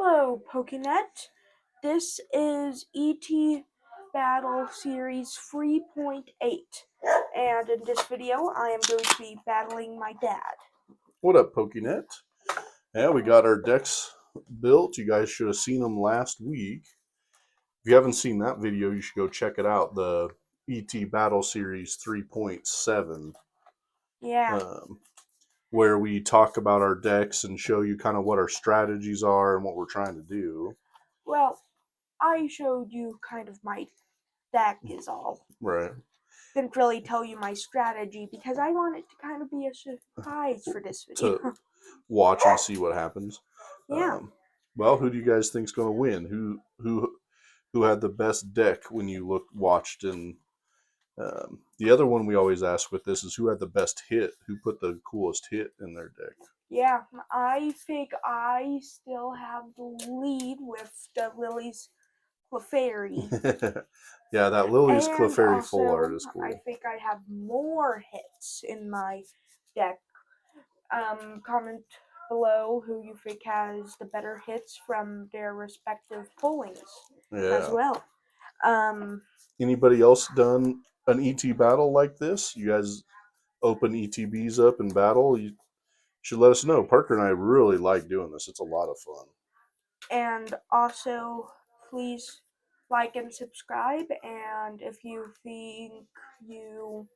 Hello, Pokenet. This is ET-battle Series 3.8, and in this video, I am going to be battling my dad. What up, Pokenet? Yeah, we got our decks built. You guys should have seen them last week. If you haven't seen that video, you should go check it out. The ET-battle Series 3.7. Yeah. Where we talk about our decks and show you kind of what our strategies are and what we're trying to do. Well, I showed you kind of my deck is all. Right. Didn't really tell you my strategy because I want it to kind of be a surprise for this video. To watch and see what happens. Yeah. Well, who do you guys think's going to win? Who had the best deck when you watched? And the other one we always ask with this is who had the best hit? Who put the coolest hit in their deck? Yeah, I think I still have the lead with the Lily's Clefairy. Yeah, that Lily's And Clefairy also, full art is cool. I think I have more hits in my deck. Comment below who you think has the better hits from their respective pullings as well. Anybody else done an ET battle like this? You guys open ETBs up in battle? You should let us know. Parker and I really like doing this. It's a lot of fun. And also, please like and subscribe. And if you think you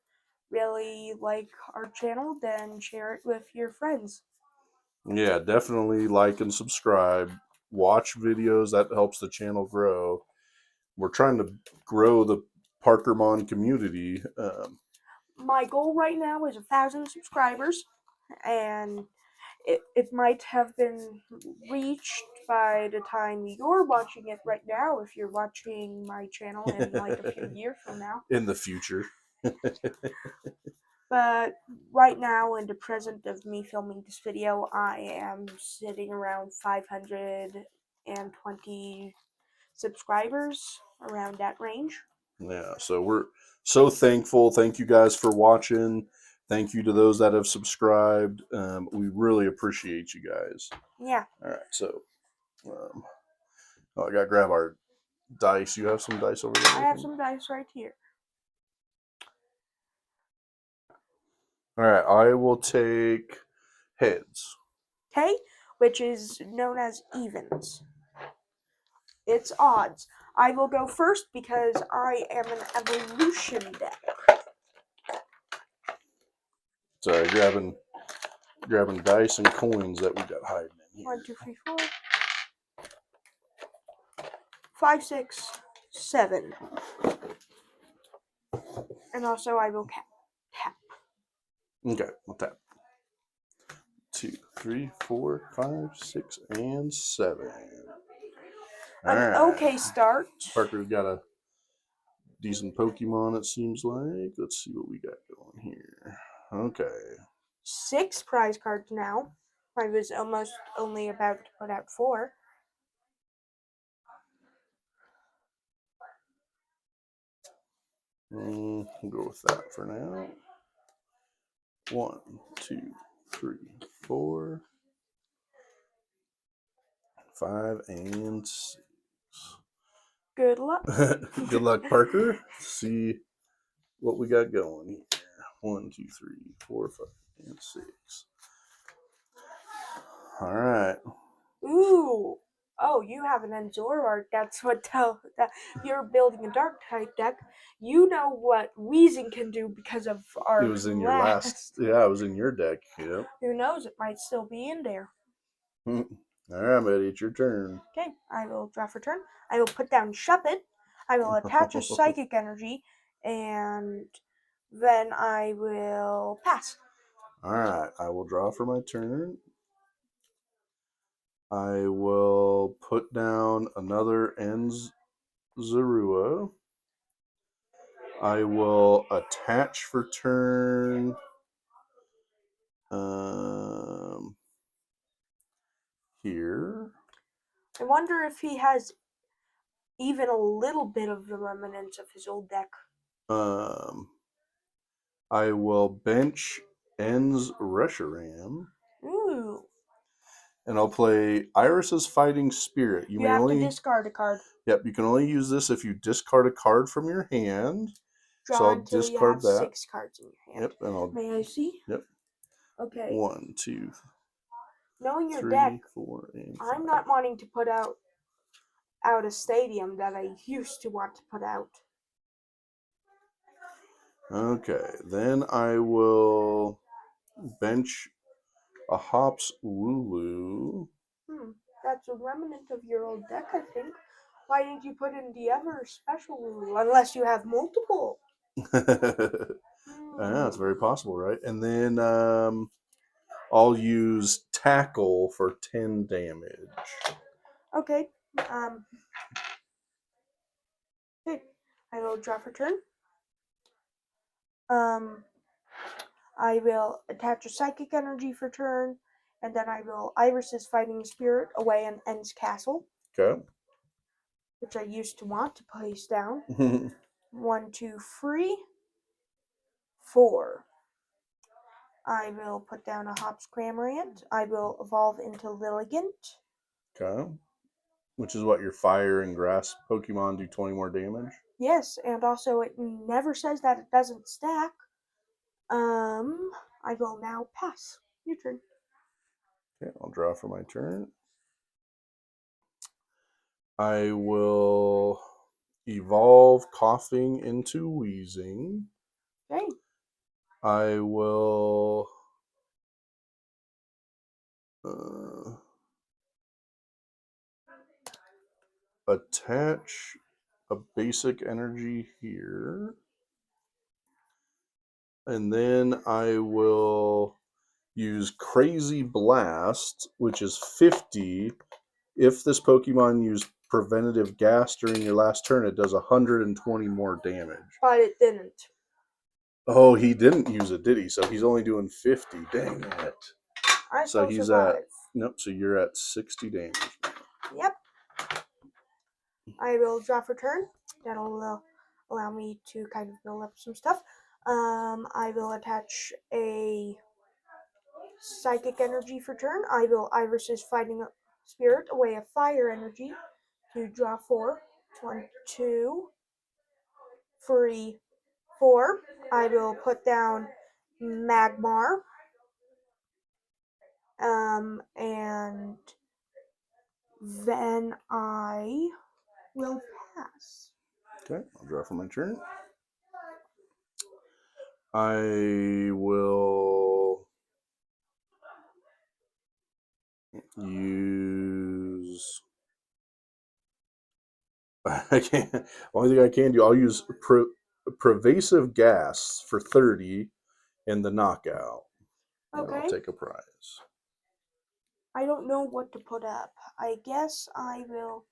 really like our channel, then share it with your friends. Yeah, definitely like and subscribe. Watch videos. That helps the channel grow. We're trying to grow the Parkermon community. My goal right now is 1,000 subscribers, and it might have been reached by the time you're watching it right now, if you're watching my channel in like a few years from now. In the future. But right now, in the present of me filming this video, I am sitting around 520 subscribers, around that range. Yeah, so we're so thankful. Thank you guys for watching. Thank you to those that have subscribed. We really appreciate you guys. Yeah. All right, so I got to grab our dice. You have some dice over there? I have some dice right here. All right, I will take heads. Okay, which is known as evens. It's odds. I will go first because I am an evolution deck. Sorry, grabbing dice and coins that we got hiding in here. 1, 2, 3, 4, 5, 6, 7. And also I will tap. Okay, we'll tap. 2, 3, 4, 5, 6, and 7. Okay start. Parker's got a decent Pokemon, it seems like. Let's see what we got going here. Okay. 6 prize cards now. I was almost only about to put out 4. We'll go with that for now. 1, 2, 3, 4, 5, and 6. Good luck. Good luck, Parker. Let's see what we got going here. 1, 2, 3, 4, 5, and 6. All right. Ooh. Oh, you have an Zoroark. That's what tell that you're building a dark type deck. You know what Weezing can do because of our It was in your last. Yeah, it was in your deck. Yep. Who knows? It might still be in there. All right, buddy. It's your turn. Okay, I will draw for turn. I will put down Shuppet. I will attach a Psychic Energy, and then I will pass. All right, I will draw for my turn. I will put down another Zorua. I will attach for turn. Here. I wonder if he has even a little bit of the remnants of his old deck. I will bench Reshiram. Ooh. And I'll play Iris's Fighting Spirit. You may have only to discard a card. Yep, you can only use this if you discard a card from your hand. So Draw I'll until you discard have that. 6 cards in your hand. Yep, and I'll. May I see? Yep. Okay. 1, 2, Knowing your 3, deck, 4, and 5. I'm not wanting to put out a stadium that I used to want to put out. Okay, then I will bench a Hops Wooloo. That's a remnant of your old deck, I think. Why didn't you put in the ever special rule unless you have multiple? Yeah, it's very possible, right? And then I'll use Tackle for 10 damage. Okay. Okay. I will draw for turn. I will attach a Psychic Energy for turn, and then I will Iris's Fighting Spirit away in End's Castle. Okay. Which I used to want to place down. 1, 2, 3, 4. I will put down a Hops Cramorant. I will evolve into Lilligant. Okay. Which is what your fire and grass Pokemon do 20 more damage? Yes, and also it never says that it doesn't stack. I will now pass. Your turn. Okay, I'll draw for my turn. I will evolve Coughing into Wheezing. Okay. I will attach a basic energy here. And then I will use Crazy Blast, which is 50. If this Pokemon used Preventative Gas during your last turn, it does 120 more damage. But it didn't. Oh, he didn't use it, did he? So he's only doing 50. Dang it. I So still he's survive. Nope, so you're at 60 damage. Yep. I will draw for turn. That'll allow me to kind of build up some stuff. I will attach a Psychic Energy for turn. I will Iris's Fighting Spirit away a Fire Energy to draw 4. 1, 2, 3, 4. I will put down Magmar. And then I will pass. Okay, I'll draw for my turn. I will use. I can't. Only thing I can do, I'll use Pervasive Gas for 30 in the knockout. And I'll Okay. take a prize. I don't know what to put up. I guess I will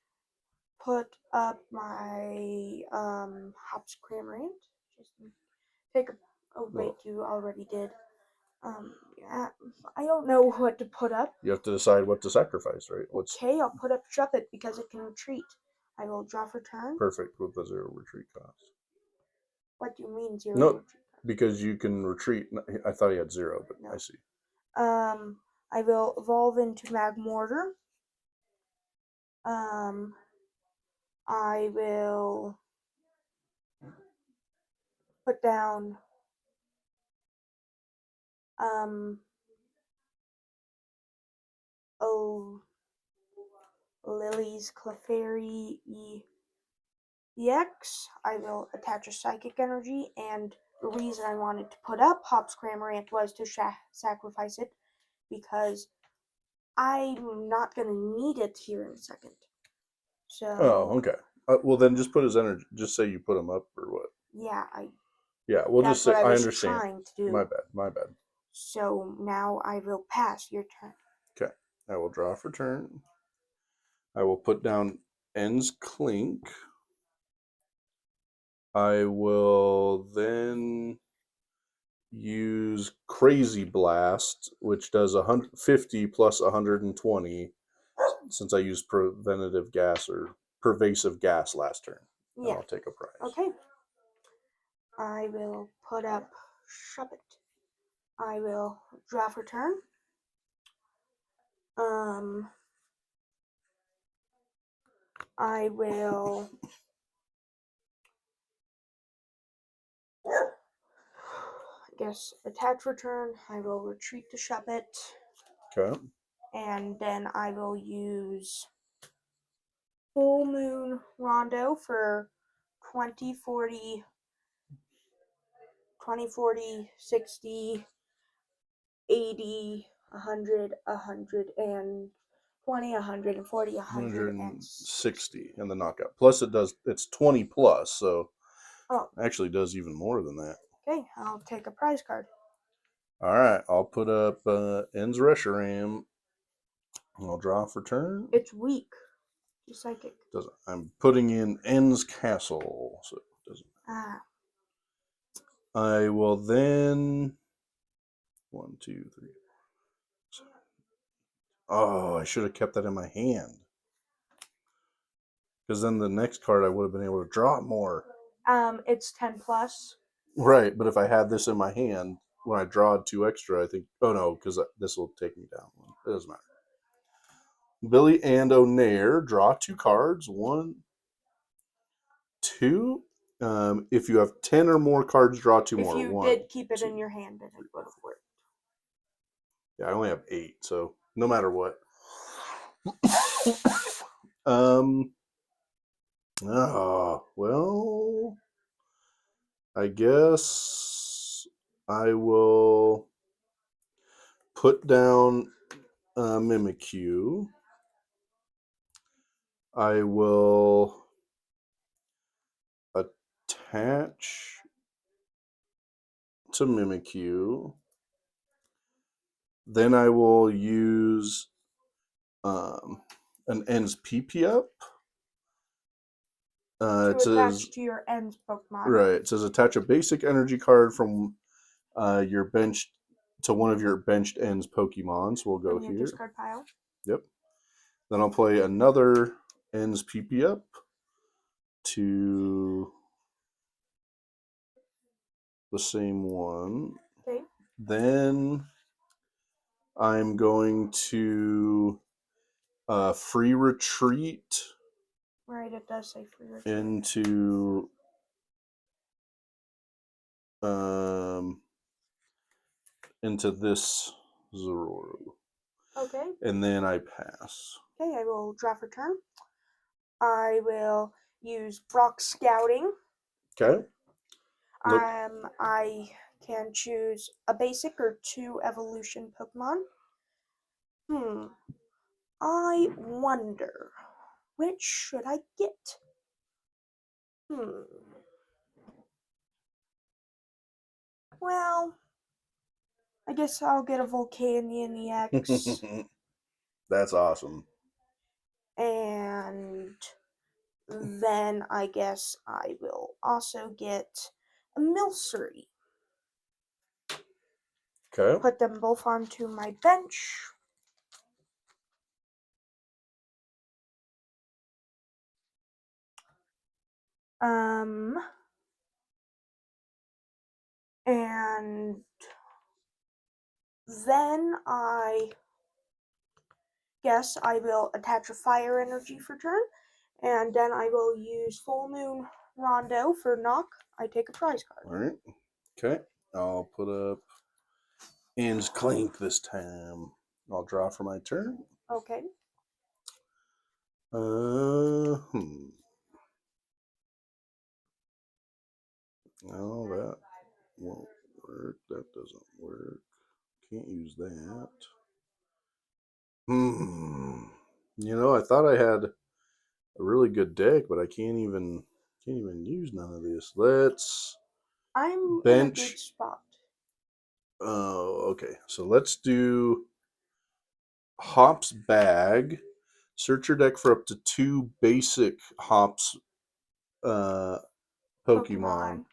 put up my Hops Cramorant. Just take a. Oh wait, you already did. Yeah, I don't know what to put up. You have to decide what to sacrifice, right? Okay, I'll put up Shuppet because it can retreat. I will draw for turn. Perfect with the 0 retreat cost. What do you mean 0 Nope, retreat cost? because you can retreat. I thought he had 0, but No. I see. I will evolve into Magmortar. I will put down Lily's Clefairy EX. I will attach a Psychic Energy, and the reason I wanted to put up Hops Cramorant was to sacrifice it because I'm not going to need it here in a second. So. Oh, okay. Well, then just put his energy. Just say you put him up or what? Yeah, We'll that's just say what I was understand. trying to do. My bad. So now I will pass your turn. Okay, I will draw for turn. I will put down End's Clink. I will then use Crazy Blast, which does 150 plus 120, since I used Preventative Gas or Pervasive Gas last turn. And Yeah. I'll take a prize. Okay. I will put up Shuppet. I will draw for turn. I will attach return. I will retreat to shop it. Okay. And then I will use Full Moon Rondo for 20, 40, 60, 80, 100, 120, 140, 160 in the knockout. Plus it's 20 plus, so Oh, actually does even more than that. okay, I'll take a prize card. All right, I'll put up Ends Reshiram. I'll draw for turn. It's weak. It's psychic. I'm putting in Ends Castle, so it doesn't. Ah. I will then 1, 2, 3, 7. Oh, I should have kept that in my hand. Because then the next card I would have been able to draw more. It's 10 plus. Right, but if I had this in my hand, when I draw 2 extra, I think. Oh no, because this will take me down. It doesn't matter. Billy and O'Nair draw 2 cards. 1, 2. If you have 10 or more cards, draw 2 more. If you 1, did keep it 2, in your hand, then it would have worked. Yeah, I only have 8, so no matter what. Well, I guess I will put down Mimikyu. I will attach to Mimikyu. Then I will use an Ends PP up. To It attach says to your Ends Pokemon. right. It says attach a basic energy card from your bench to one of your benched Ends Pokemon. So we'll go From your here. discard pile. Yep. Then I'll play another Ends PP up to the same one. Okay. Then I'm going to free retreat. Right, it does say free retreat. Into this Zoroark. Okay. And then I pass. Okay, I will draw for turn. I will use Brock Scouting. Okay. I can choose a basic or 2 evolution Pokemon. I wonder, which should I get? Well, I guess I'll get a Volcanian EX. That's awesome. And then I guess I will also get a Milcery. Okay. Put them both onto my bench. And then I guess I will attach a fire energy for turn, and then I will use Full Moon Rondo for knock. I take a prize card. All right. Okay. I'll put up Ends Clink this time. I'll draw for my turn. Okay. No, that won't work. That doesn't work. Can't use that. I thought I had a really good deck, but I can't even use none of this. Let's I'm bench. in a good spot. Oh, okay. So let's do Hops Bag. Search your deck for up to 2 basic Hops Pokemon.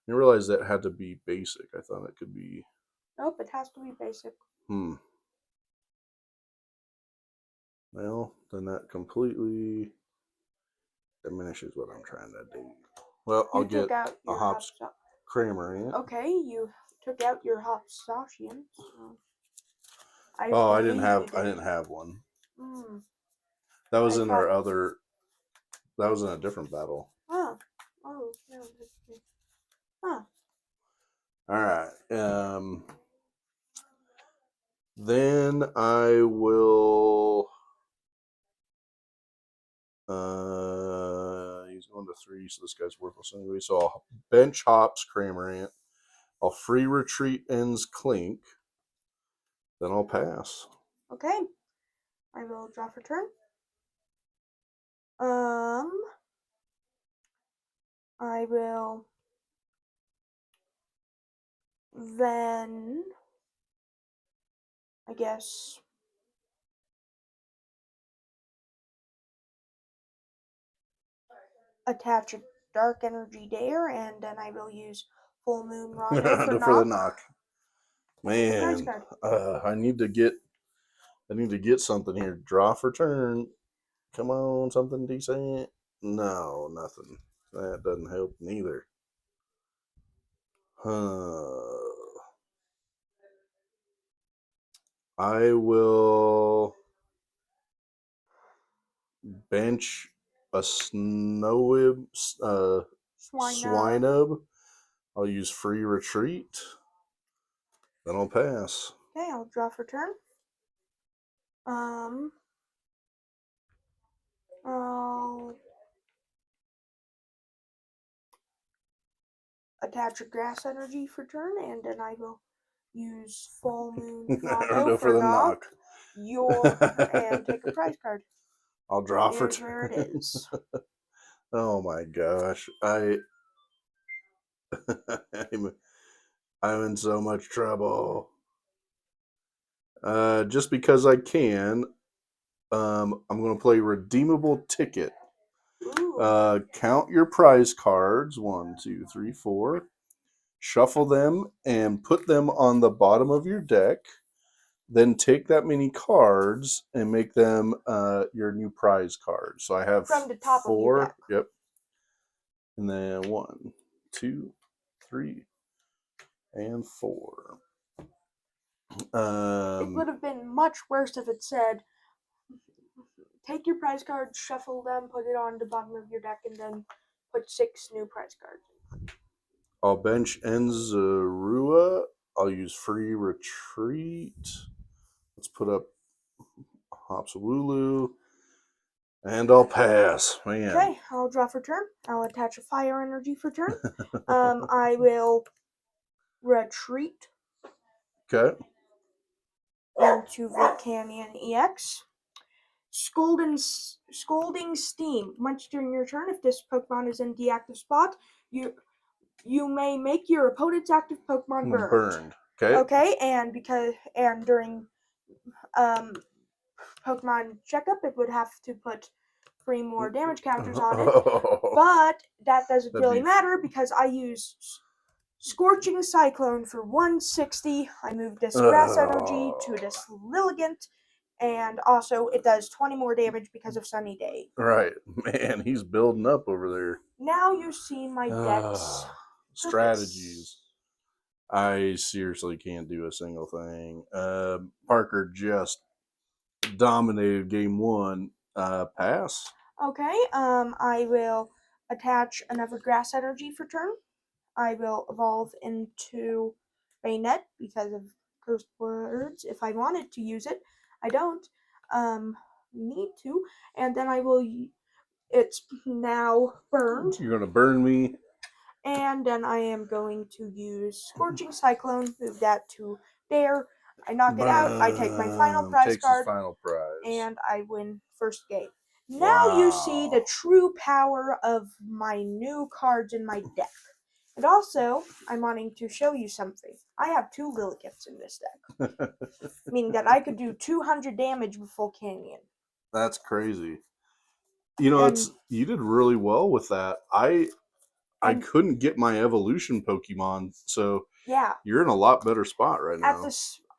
I realized that had to be basic. I thought it could be. Nope, it has to be basic. Well, then that completely diminishes what I'm trying to do. Well, I'll get a Hops Cramorant. Okay, you took out your Hopsashian. So. Oh, I believe you did. didn't have one. Mm, That was I in thought. our other. That was in a different battle. Oh, oh, no, huh. All right. Then I will. He's going to 3, so this guy's worthless anyway. So I'll bench Hops Cramorant. I'll free retreat ends Clink. Then I'll pass. Okay. I will draw for turn. I will then, I guess, attach a dark energy dare, and then I will use full moon Rondo for For the knock. knock. Take a prize Man, card. I need to get something here. Draw for turn. Come on, something decent. No, nothing. That doesn't help neither. I will bench a Swinub. Swinub. I'll use free retreat. Then I'll pass. Okay, I'll draw for turn. I'll attach a grass energy for turn, and then I will use full moon Rondo for the knock. knock. And take a prize card. I'll draw for Here's where it is. Oh my gosh. I'm in so much trouble. Just because I can, I'm going to play Redeemable Ticket. Count your prize cards 1, 2, 3, 4. Shuffle them and put them on the bottom of your deck. Then take that many cards and make them your new prize cards. So I have from the top 4. of your deck. Yep. And then 1, 2, 3, and 4. It would have been much worse if it said, take your prize cards, shuffle them, put it on the bottom of your deck, and then put 6 new prize cards. I'll bench Enzarua. I'll use free retreat. Let's put up Hopsawulu. And I'll pass. Man. Okay, I'll draw for turn. I'll attach a fire energy for turn. I will retreat. Okay. Into Volcanian EX. Scolding Steam. Once during your turn, if this Pokemon is in the active spot, you may make your opponent's active Pokemon burned. Okay. Okay, and during Pokemon checkup, it would have to put 3 more damage counters on it. But that doesn't really matter because I use Scorching Cyclone for 160. I move this grass energy to this Lilligant. And also, it does 20 more damage because of Sunny Day. Right. Man, he's building up over there. Now you see my deck's strategies. I seriously can't do a single thing. Parker just dominated game 1. Pass. Okay, I will attach another grass energy for turn. I will evolve into Bayonet because of cursed words. If I wanted to use it, I don't need to. And then I will. It's now burned. You're gonna burn me. And then I am going to use Scorching Cyclone. Move that to there. I knock it out. I take my final prize card. Final prize. And I win first game. Now you see the true power of my new cards in my deck. And also, I'm wanting to show you something. I have 2 Lilligants in this deck. Meaning that I could do 200 damage with Volcanian. That's crazy. You know, you did really well with that. I couldn't get my evolution Pokemon, so yeah, you're in a lot better spot right now.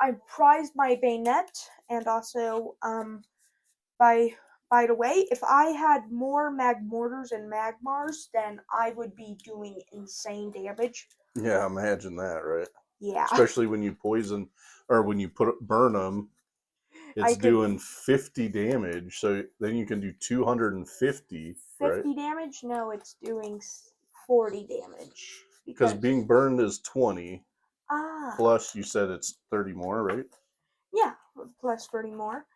I prized my Bayonet, and also, by the way, if I had more Magmortars and Magmars, then I would be doing insane damage. Yeah, imagine that, right? Yeah. Especially when you poison, or when you burn them. It's doing 50 damage, so then you can do 250, 50 right? damage? No, it's doing 40 damage. Because being burned is 20. Ah. Plus, you said it's 30 more, right? Yeah, plus 30 more.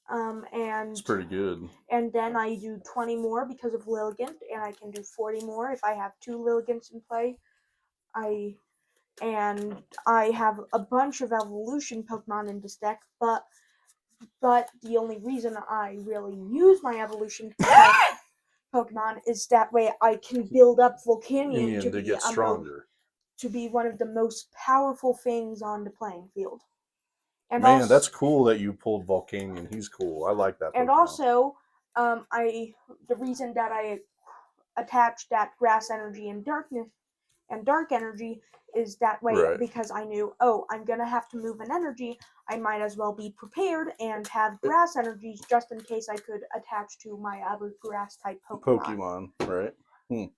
And it's pretty good. And then I do 20 more because of Lilligant, and I can do 40 more if I have 2 Lilligants in play. I have a bunch of evolution Pokemon in this deck, but the only reason I really use my evolution Pokemon is that way I can build up Volcanian to get stronger. To be one of the most powerful things on the playing field. And man, also, that's cool that you pulled Volcanian. He's cool. I like that Pokemon. And also, the reason that I attached that grass energy and dark energy is that way because I knew, oh, I'm gonna have to move an energy. I might as well be prepared and have grass energies just in case I could attach to my other grass type Pokemon. Right? All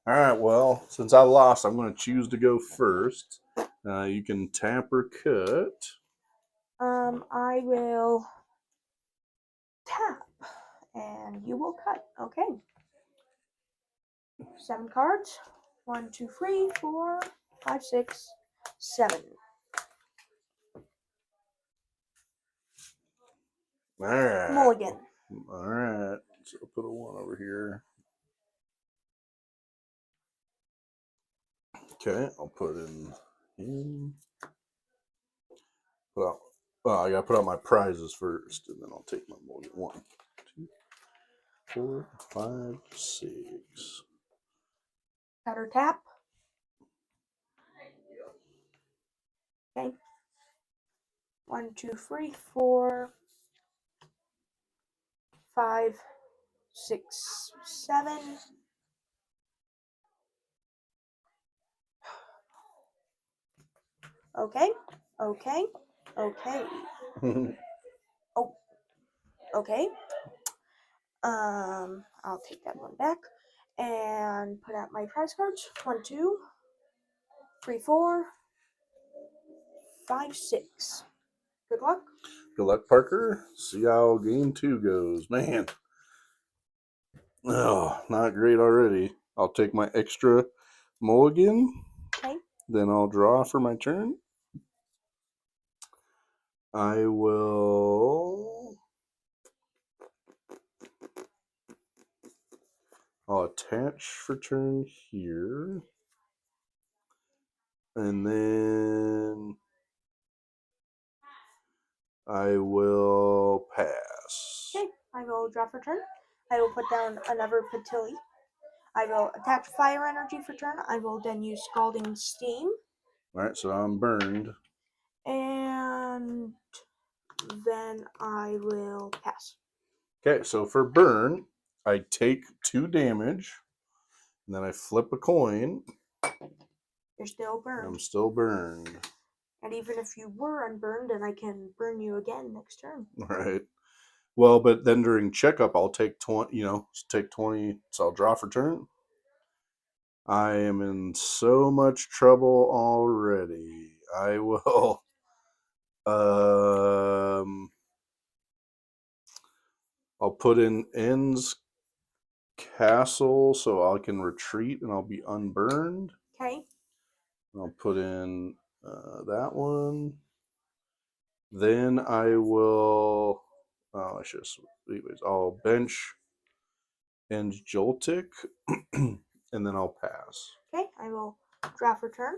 right. Well, since I lost, I'm going to choose to go first. You can tap or cut. I will tap, and you will cut. Okay. 7 cards. 1, 2, 3, 4, 5, 6, 7. All right. Mulligan. All right. So I'll put a 1 over here. Okay, I'll put in. Well, I gotta put out my prizes first, and then I'll take my mulligan. 1, 2, 4, 5, 6. Cut or tap. Okay. 1, 2, 3, 4, 5, 6, 7. Okay. Okay. Okay. Oh. Okay. I'll take that one back and put out my prize cards. 1, 2, 3, 4, 5, 6. Good luck. Good luck, Parker. See how game 2 goes. Man. Oh, not great already. I'll take my extra mulligan. Okay. Then I'll draw for my turn. I will. I'll attach for turn here. And then I will pass. Okay, I will draw for turn. I will put down another Patilli. I will attach fire energy for turn. I will then use Scalding Steam. Alright, so I'm burned. And then I will pass. Okay, so for burn, I take 2 damage. And then I flip a coin. You're still burned. I'm still burned. And even if you were unburned, then I can burn you again next turn. Right. Well, but then during checkup, I'll take 20, take 20, so I'll draw for turn. I am in so much trouble already. I will, I'll put in Ends Castle so I can retreat and I'll be unburned. Okay. I'll put in that one. Then I will, anyways, I'll bench and Joltik, and then I'll pass. Okay, I will draw for turn.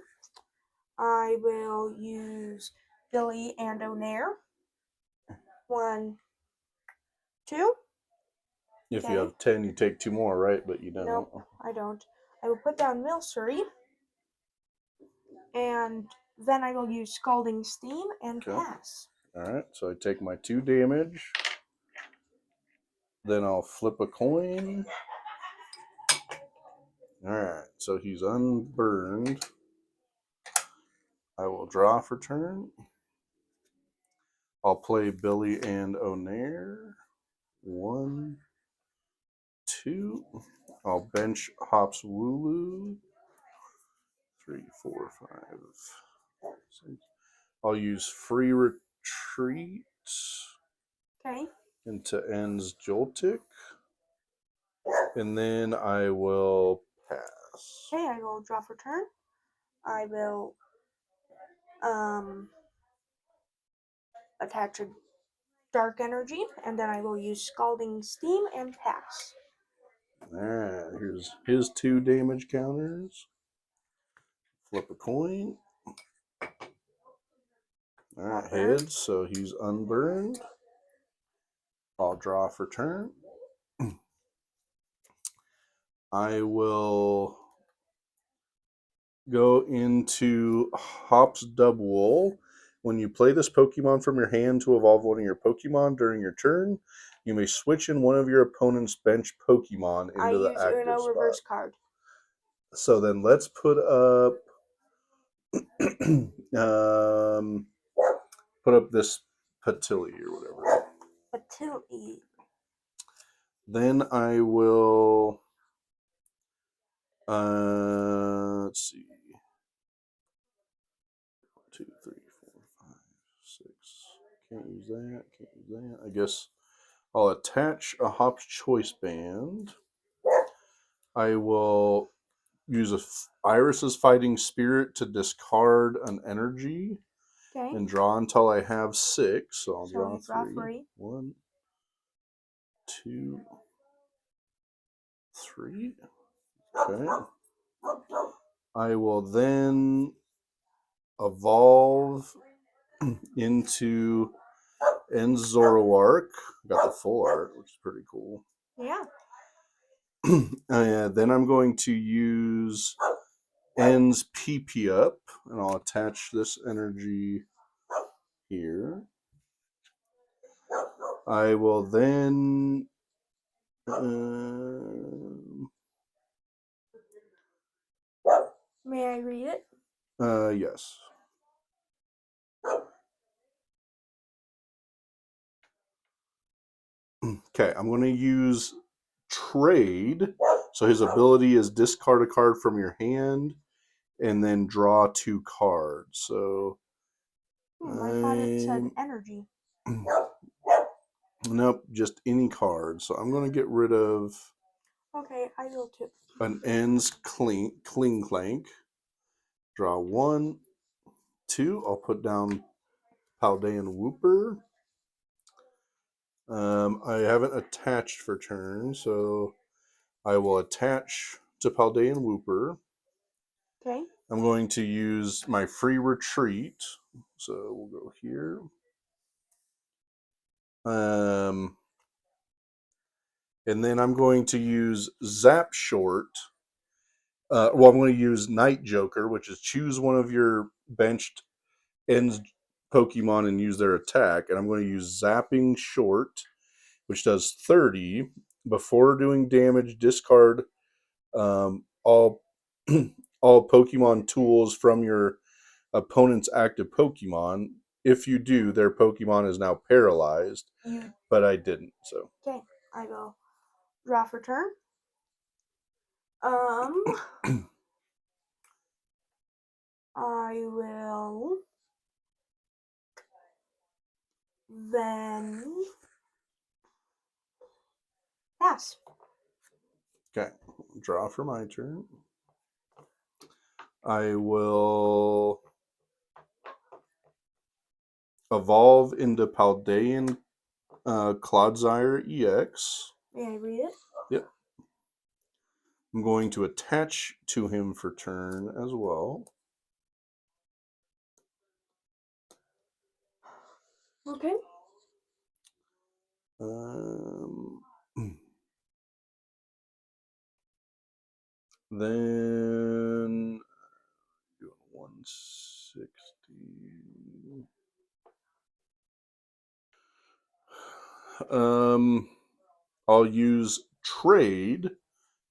I will use Billy and Onair. 1, 2. If you have 10, you take 2 more, right? But you don't. Nope, I don't. I will put down Milcery. And then I will use Scalding Steam and pass. Alright, so I take my 2 damage. Then I'll flip a coin. Alright, so he's unburned. I will draw for turn. I'll play Billy and Onair. 1, 2. I'll bench Hops Wooloo. 3, 4, 5, 6. I'll use free Retreat Okay. into Ends Joltik. And then I will pass. Okay, I will draw for turn. I will attach a dark energy, and then I will use Scalding Steam and pass. Alright, here's his 2 damage counters. Flip a coin. Alright, heads, so he's unburned. I'll draw for turn. I will go into Hop's Double. When you play this Pokemon from your hand to evolve one of your Pokemon during your turn, you may switch in one of your opponent's bench Pokemon into the active Uno spot. reverse card. So then let's put up this Patilli or whatever. Patilli. Then I will let's see. 2, 3, 4, 5, 6. Can't use that. Can't use that. I guess I'll attach a Hop's Choice Band. I will use Iris's Fighting Spirit to discard an energy. Okay. And draw until I have 6. So I'll draw draw 3. 3. 1, 2, 3. Okay. I will then evolve into Zoroark. Got the full art, which is pretty cool. Yeah. And then I'm going to use N's PP up, and I'll attach this energy here. I will then May I read it? yes. Okay, I'm going to use Trade. So his ability is discard a card from your hand and then draw 2 cards. So I thought it said energy. Nope, just any card. So I'm going to get rid of Okay, I will too. an Ends Cling Clank. Draw 1, 2. I'll put down Paldean Wooper. I haven't attached for turn, so I will attach to Paldean Wooper. Okay. I'm going to use my free retreat. So we'll go here. And then I'm going to use Zap Short. I'm going to use Night Joker, which is choose one of your benched Ends Pokemon and use their attack. And I'm going to use Zapping Short, which does 30. Before doing damage, discard all all Pokemon tools from your opponent's active Pokemon. If you do, their Pokemon is now paralyzed. But I didn't, so. Okay, I will draw for turn. I will then pass. Okay, draw for my turn. I will evolve into Paldean Clodsire EX. May I read it? Yep. I'm going to attach to him for turn as well. Okay. Then 160. I'll use Trade.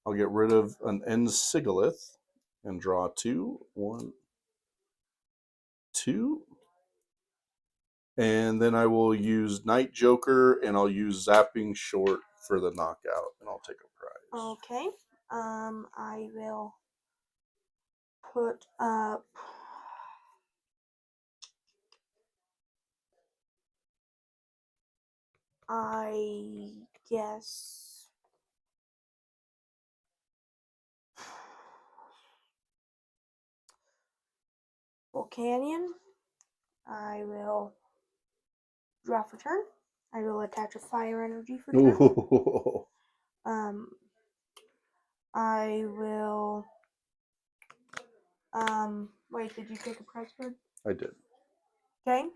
I'll get rid of an Sigilith and draw 2. 1, 2. And then I will use Night Joker and I'll use Zapping Short for the knockout, and I'll take a prize. Okay. I will put up I guess Volcanian. I will draw for turn. I will attach a fire energy for turn. Ooh. I will. Wait, did you take a prize card? I did. Okay.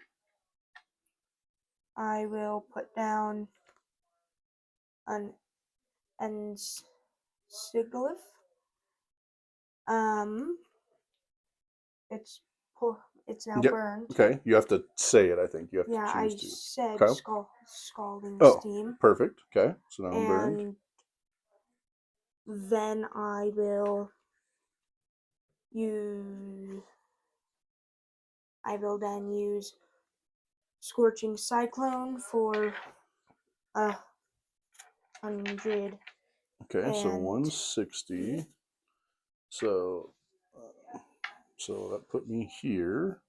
I will put down an Ensiglyph. It's it's now Yep. burned. Okay. You have to say it, I think. You have Yeah, to I choose to. said Okay. scalding Oh, steam. perfect. Okay. So now I'm burned. And then I will use. I will then use Scorching Cyclone for 100. Okay, so And 160. So, so that put me here.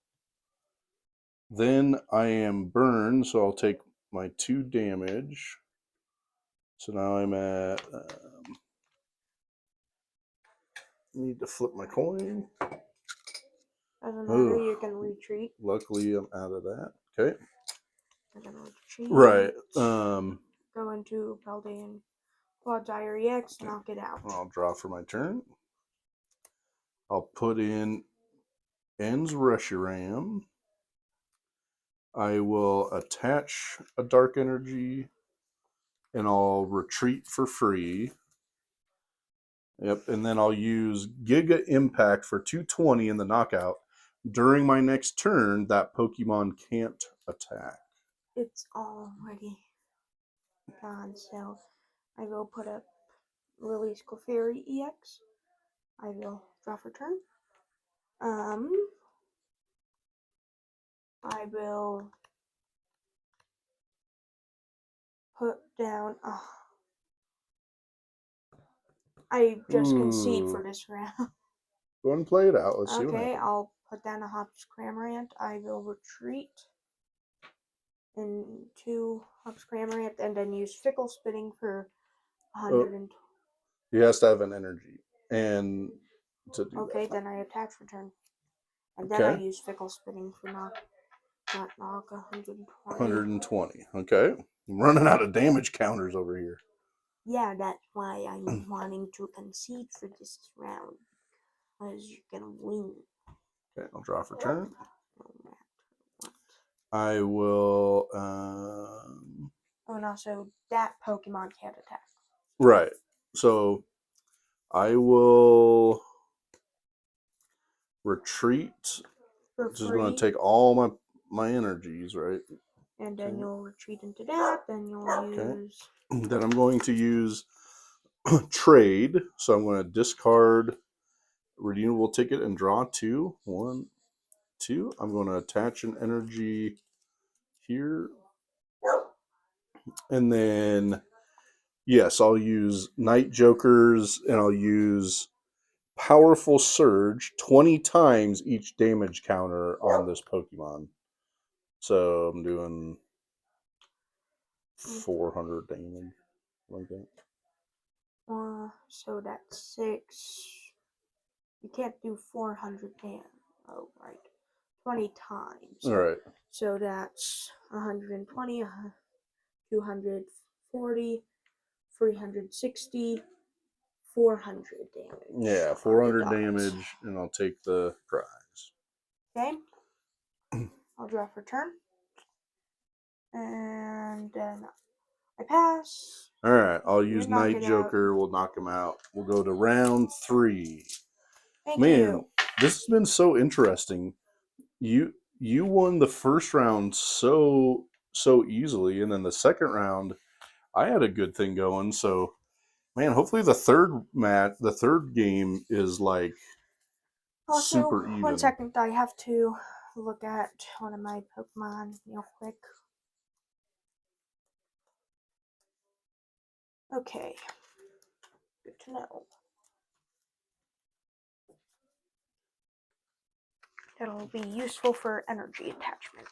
Then I am burned, so I'll take my 2 damage. So now I'm at. Need to flip my coin. doesn't matter, Oh, you can retreat. luckily I'm out of that. Okay. You can retreat. Right. Go into Paldean Quad Diary X, knock it out. I'll draw for my turn. I'll put in Ends Reshiram. I will attach a Dark Energy, and I'll retreat for free. Yep, and then I'll use Giga Impact for 220 in the knockout. During my next turn, that Pokemon can't attack. It's already gone, so I will put up release Clefairy EX. I will draw for turn. I will put down. I just concede for this round. Go ahead and play it out. Let's see what Okay, happens. I'll put down a Hops Cramorant. I will retreat into Hops Cramorant and then use Fickle Spitting for 120. He has to have an energy and to do Okay, that. then I attach for turn. And then I Okay. use Fickle Spitting for knock 120. 120. Okay. I'm running out of damage counters over here. Yeah, that's why I'm wanting to concede for this round. Because you're gonna win. Okay, I'll draw for turn. No matter what. I will. Oh, and also, that Pokemon can't attack. Right. So I will retreat. For Just going free. to take all my energies, right? And then you'll retreat into that. Then you'll use. Then I'm going to use trade. So I'm going to discard redeemable ticket and draw 2. 1, 2. I'm going to attach an energy here. And then, yes, I'll use Night Jokers and I'll use Powerful Surge 20 times each damage counter on this Pokemon. So I'm doing 400 damage, like that. So that's 6. You can't do 400 damage. Oh, right. 20 times. All right. So that's 120, 240, 360, 400 damage. Yeah, 400 damage, and I'll take the prize. Okay. I'll draw for turn. And then I pass. All right, I'll use knock Night it Joker. We'll knock him out. We'll go to round 3. Thank Man, you. this has been so interesting. You won the first round so easily, and then the second round, I had a good thing going. So, man, hopefully the third game is like Also, super even. 1 second, I have to look at one of my Pokemon real quick. Okay. Good to know. That'll be useful for energy attachment.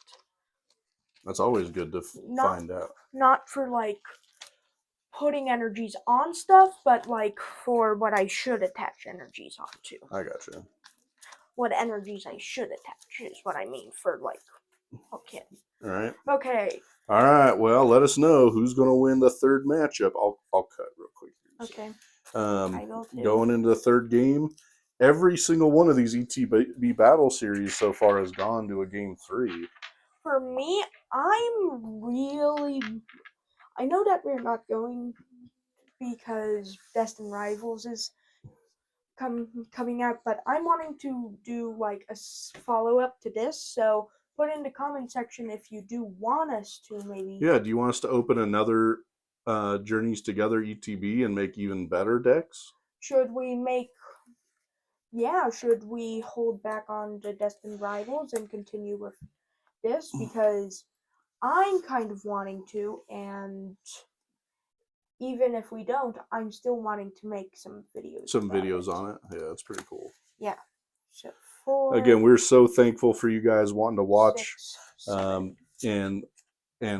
That's always good to find out. Not for like putting energies on stuff, but like for what I should attach energies onto. I gotcha. What energies I should attach is what I mean for like. Okay. All right. Okay. All right. Well, let us know who's going to win the third matchup. I'll cut real quick. Okay. I will too. Going into the third game, every single one of these ETB-attle series so far has gone to a game 3. For me, I'm really. I know that we're not going because Destined Rivals is coming out, but I'm wanting to do like a follow up to this. So put in the comment section if you do want us to maybe. Yeah. Do you want us to open another Journeys Together ETB and make even better decks? Should we make? Yeah. Should we hold back on the Destined Rivals and continue with this because I'm kind of wanting to, and even if we don't, I'm still wanting to make some videos. Some videos on it. Yeah, that's pretty cool. Yeah. So 4. Again, we're so thankful for you guys wanting to watch 6, 7. and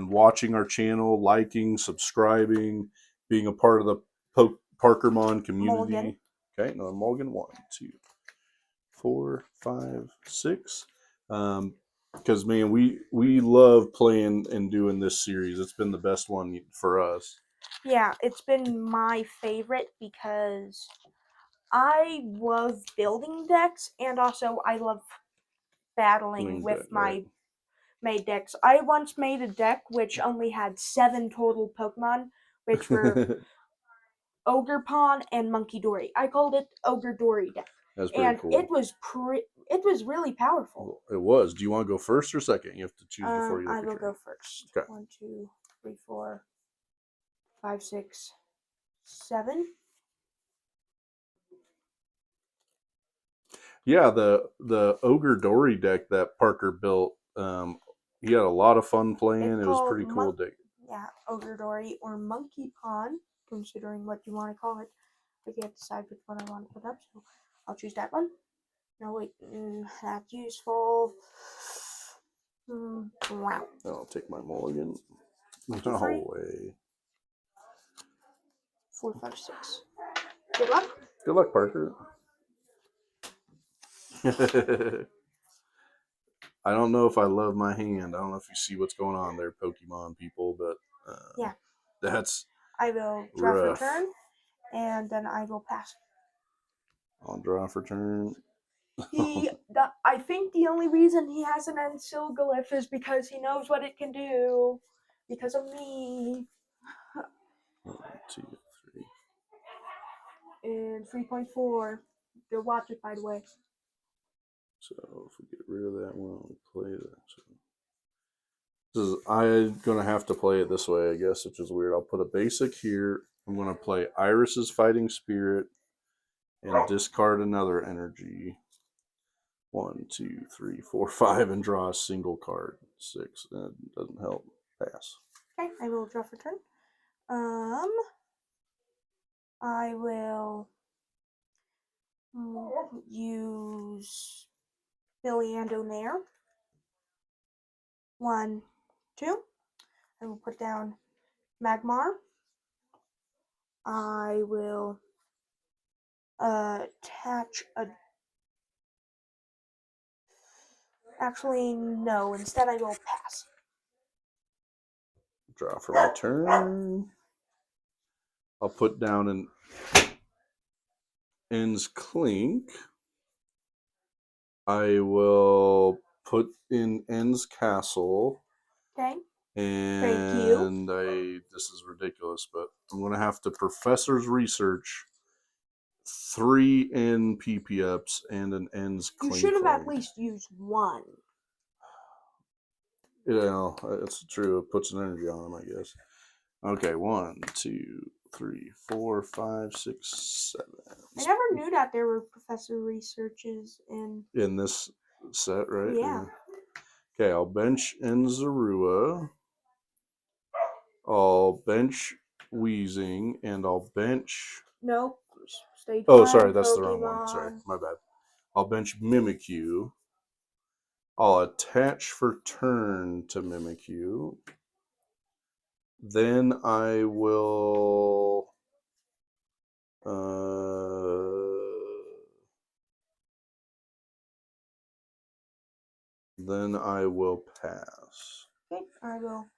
watching our channel, liking, subscribing, being a part of the Parkermon community. Mulligan. Okay, another mulligan. 1, 2, 4, 5, 6. Because man, we love playing and doing this series. It's been the best one for us. Yeah, it's been my favorite because I love building decks and also I love battling with my made decks. I once made a deck which only had 7 total Pokemon, which were Ogre Pawn and Monkey Dory. I called it Ogre Dory deck. That's pretty cool. It was really powerful. It was. Do you want to go first or second? You have to choose before you. I will go first. Okay. 1, 2, 3, 4, 5, 6, 7. Yeah, the Ogre Dory deck that Parker built. He had a lot of fun playing. It was a pretty cool deck. Yeah, Ogre Dory or Monkey Pawn, considering what you want to call it. I can't decide which one I want to put up, so I'll choose that one. No, wait, that's useful. Wow. I'll take my mulligan. No way. 4, 5, 6. Good luck. Good luck, Parker. I don't know if I love my hand. I don't know if you see what's going on there, Pokemon people, but yeah, that's I will draw rough. for turn, and then I will pass. I'll draw for turn. I think the only reason he has an Ensilglyph is because he knows what it can do. Because of me. 1, 2, 3. And 3.4. Go watch it, by the way. So if we get rid of that one, we play that. I'm gonna have to play it this way, I guess, which is weird. I'll put a basic here. I'm gonna play Iris's Fighting Spirit and discard another energy. 1, 2, 3, 4, 5, and draw a single card. 6. That doesn't help. Pass. Okay, I will draw for turn. I will use Billiando Nair. 1, 2. I will put down Magmar. I will attach a. Actually, no. Instead, I will pass. Draw for my turn. I'll put down an Ends Clink. I will put in Ends Castle. Okay. And this is ridiculous, but I'm going to have to Professor's Research 3 NPP ups and an Ends Clink. You should have at least used 1. Yeah, that's true. It puts an energy on them, I guess. Okay, 1, 2, 3, 4, 5, 6, 7. I never knew that there were Professor Researches in this set, right? Yeah. Okay, I'll bench Enzarua. I'll bench Wheezing, and I'll bench. Nope. Oh, sorry, that's the wrong one. Sorry, my bad. I'll bench Mimikyu. I'll attach for turn to mimic you. Then I will pass. Okay, I will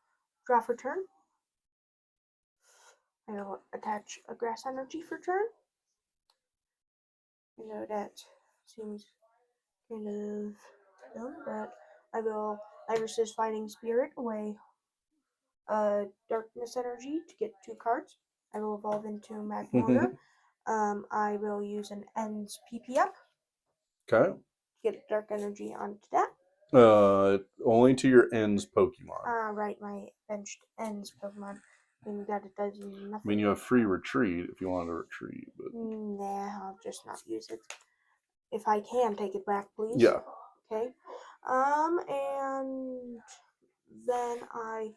draw for turn. I will attach a grass energy for turn. I know that seems kind of dumb, but I will Iris's Fighting Spirit away Darkness Energy to get 2 cards. I will evolve into Magmortar. I will use an Ends PP up. Okay. Get Dark Energy onto that. Only to your ends Pokemon. Right, my benched Ends Pokemon. Meaning that it does nothing. I mean, you have free retreat if you want to retreat, but nah, I'll just not use it. If I can take it back, please. Yeah. Okay. And then I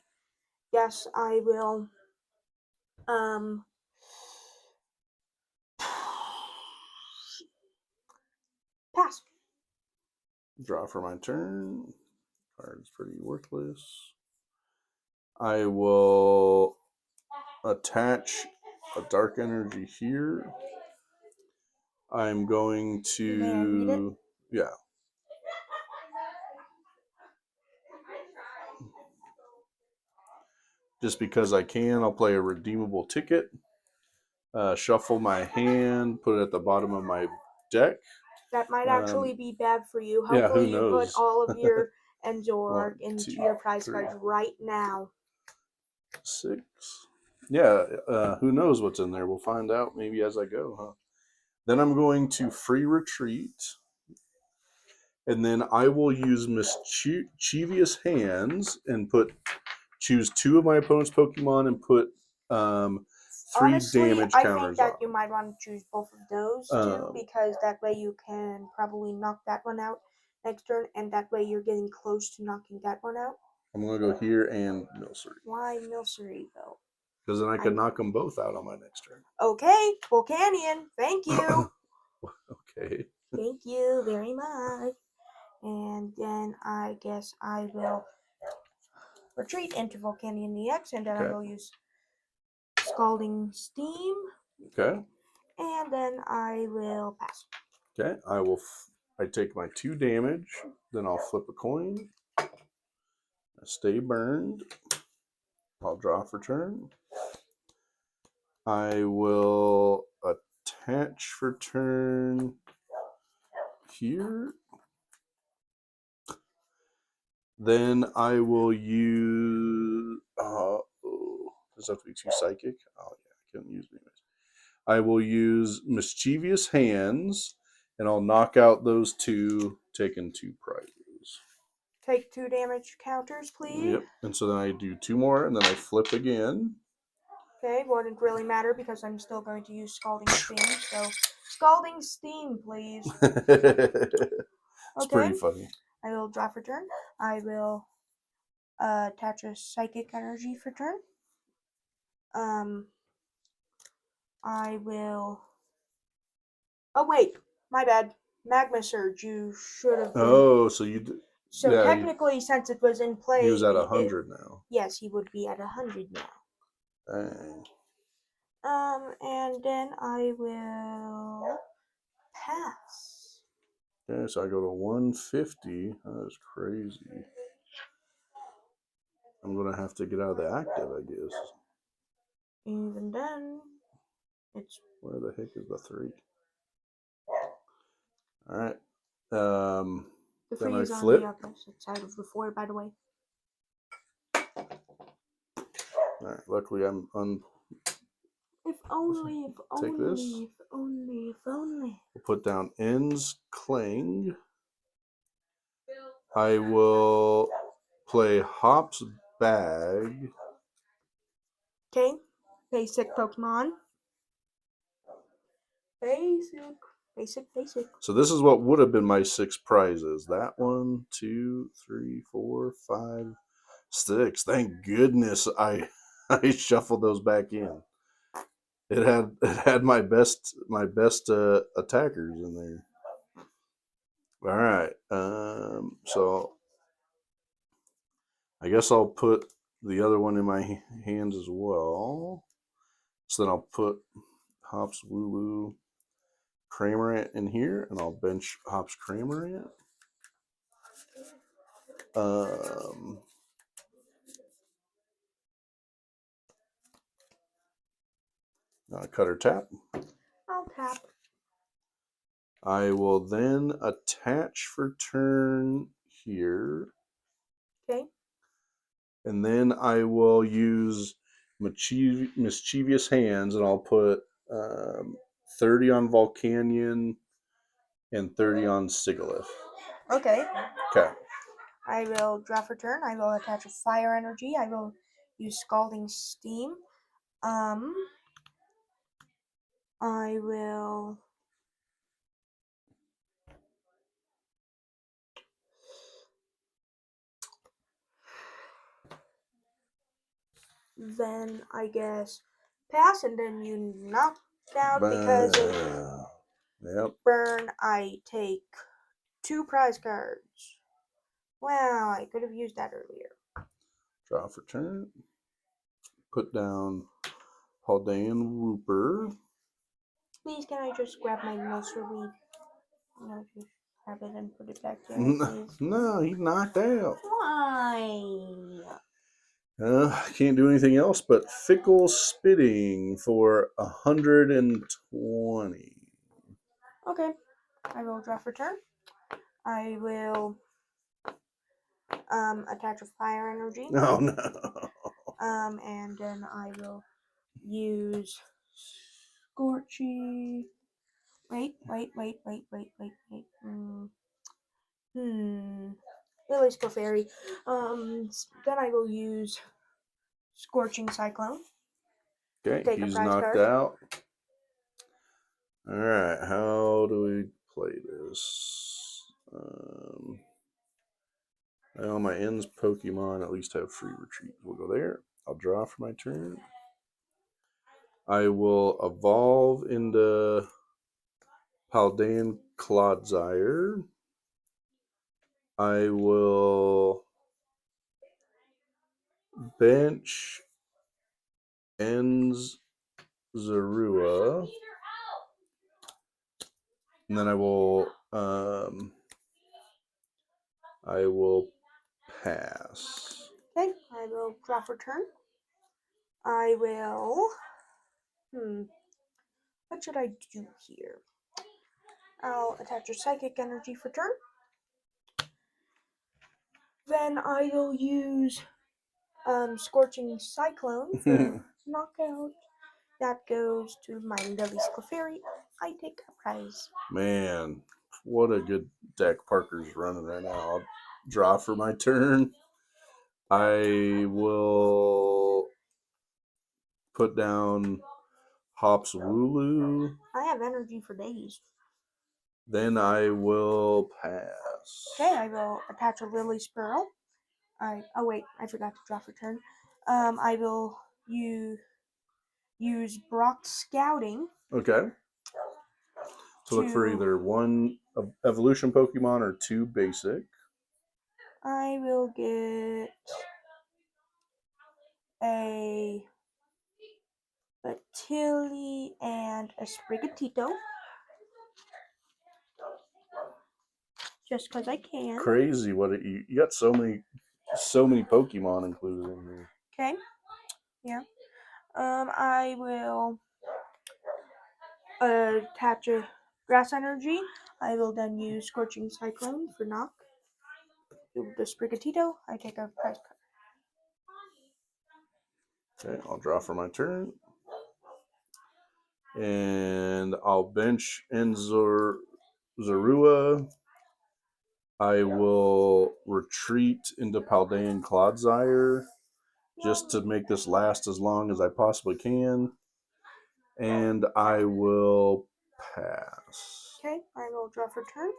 guess I will pass. Draw for my turn. Card's pretty worthless. I will attach a dark energy here. I'm going to yeah. Just because I can, I'll play a redeemable ticket. Shuffle my hand, put it at the bottom of my deck. That might actually be bad for you. Yeah, Hopefully who you put knows? all of your and Zoroark 1, into 2, your prize 3, cards right now. 6. Yeah, who knows what's in there? We'll find out maybe as I go, huh? Then I'm going to free retreat. And then I will use Mischievous Hands and choose 2 of my opponent's Pokemon and put 3 Honestly, damage I counters think that on. you might want to choose both of those two, because that way you can probably knock that one out next turn, and that way you're getting close to knocking that one out. I'm going to go here and Milcery. Why Milcery, though? Because then I can knock them both out on my next turn. Okay, Volcanian, thank you. Okay. Thank you very much. And then I guess I will retreat into Volcanian EX, and then I will use Scalding Steam. Okay. And then I will pass. Okay. I take my 2 damage. Then I'll flip a coin. I stay burned. I'll draw for turn. I will attach for turn here. Then I will use. Does that have to be 2 psychic? Oh yeah, I couldn't use anyways. I will use Mischievous Hands, and I'll knock out those 2, taking 2 prizes. Take 2 damage counters, please. Yep. And so then I do 2 more, and then I flip again. Okay, wouldn't really matter because I'm still going to use Scalding Steam. So, Scalding Steam, please. It's pretty funny. I will draw for turn. I will attach a Psychic Energy for turn. I will. Oh wait, my bad. Magma Surge. You should have. Oh, so you. So yeah, technically, since it was in play, he was at 100 now. Yes, he would be at 100 now. Dang. And then I will pass. Okay, so I go to 150. That's crazy. I'm gonna have to get out of the active, I guess. Even then, it's where the heck is the 3? All right. The 3 is on the opposite side of the 4, by the way. All right. Luckily, I'm If only, if Take only, this. if only, if only. We'll put down Ends Clang. I will play Hop's Bag. Okay. Basic Pokemon. Basic. So this is what would have been my 6 prizes. That 1, 2, 3, 4, 5, 6. Thank goodness I shuffled those back in. It had my best attackers in there. All right. So I guess I'll put the other one in my hands as well. So then I'll put Hops Wooloo Cramorant in here, and I'll bench Hops Cramorant. Cutter tap. I'll tap. I will then attach for turn here. Okay. And then I will use Mischievous Hands, and I'll put 30 on Volcanian and 30 on Sigilyph. Okay. Okay. I will draw for turn. I will attach a fire energy. I will use Scalding Steam. I will then I guess pass, and then you knocked out because of burn. I take 2 prize cards. Wow, I could have used that earlier. Draw for turn. Put down Paldean Wooper. Please, can I just grab my Nursery? No, just grab it and put it back there, please. No, he's knocked out. Why? Can't do anything else but Fickle Spitting for 120. Okay, I will draw for turn. I will attach a fire energy. Oh no. And then I will use Scorchy. Wait. Lily's Clefairy. Then I will use Scorching Cyclone. Okay, Take a he's prize knocked card. out. All right, how do we play this? Well, my ends Pokemon at least have free retreat. We'll go there. I'll draw for my turn. I will evolve into Paldean Clodsire. I will bench Ends Zorua. And then I will pass. Okay, I will draw for turn. I will. What should I do here? I'll attach a Psychic Energy for turn. Then I will use Scorching Cyclone for knockout. That goes to my Lily's Clefairy. I take a prize. Man, what a good deck Parker's running right now. I'll draw for my turn. I will put down Hops Wooloo. I have energy for days. Then I will pass. Okay, I will attach a Lily's Pearl. Oh wait, I forgot to draw for turn. I will use Brock Scouting. Okay. So look for either 1 evolution Pokemon or 2 basic. I will get a Tilly and a Sprigatito. Just because I can. Crazy what you got so many Pokemon included in here. Okay. Yeah. I will attach a Grass Energy. I will then use Scorching Cyclone for knock. The Sprigatito, I take a prize card. Okay, I'll draw for my turn. And I'll bench Zorua. I will retreat into Paldean Clodsire just to make this last as long as I possibly can. And I will pass. Okay, I will draw for turn.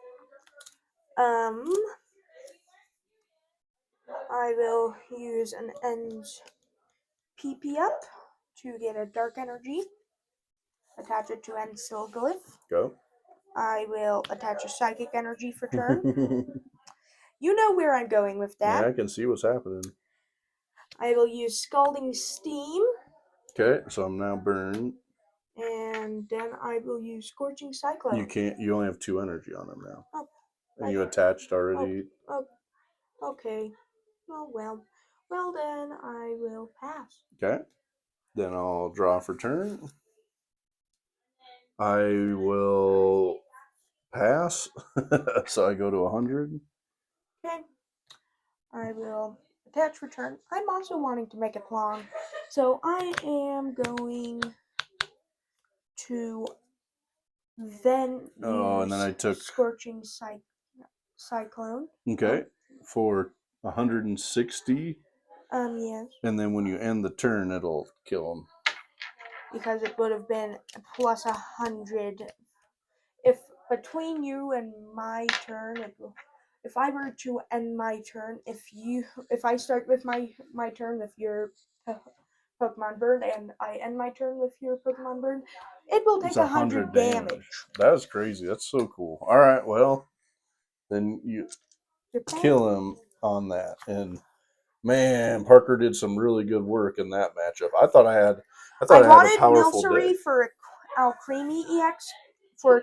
I will use an Ends PP up to get a Dark Energy. Attach it to End Sigilyph. Go. I will attach a psychic energy for turn. You know where I'm going with that. Yeah, I can see what's happening. I will use Scalding Steam. Okay, so I'm now burned. And then I will use Scorching Cyclone. You can't. You only have 2 energy on them now. Oh, And you attached already. Oh, okay. Oh well. Well then, I will pass. Okay. Then I'll draw for turn. I will pass. So I go to 100. Okay. I will attach return. I'm also wanting to make it long. So I am going to then use And then I took Scorching Cyclone. Okay, for 160. Yes. And then when you end the turn, it'll kill them. Because it would have been plus 100. If between you and my turn, if I were to end my turn, if I start with my turn with your Pokemon burn and I end my turn with your Pokemon burn, it will take 100 damage. That is crazy. That's so cool. All right, well, then you kill him on that. And man, Parker did some really good work in that matchup. I thought I had a powerful Milcery deck. for Alcremie EX for a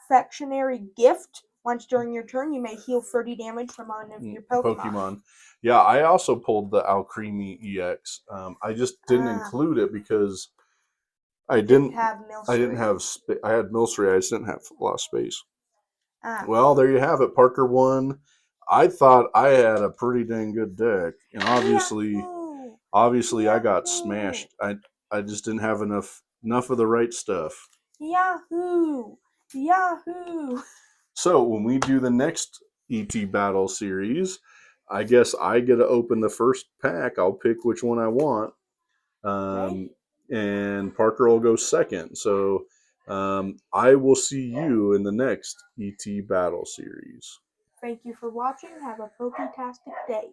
confectionery gift. Once during your turn, you may heal 30 damage from one of your Pokemon. Yeah, I also pulled the Alcremie EX. I just didn't include it because I didn't have Milcery. I had Milcery. I just didn't have a lot of space. Well, there you have it. Parker won. I thought I had a pretty dang good deck, and obviously I got smashed. I just didn't have enough of the right stuff. Yahoo! Yahoo! So when we do the next ET-battle series, I guess I get to open the first pack. I'll pick which one I want. And Parker will go second. So I will see you in the next ET-battle series. Thank you for watching. Have a Poketastic day.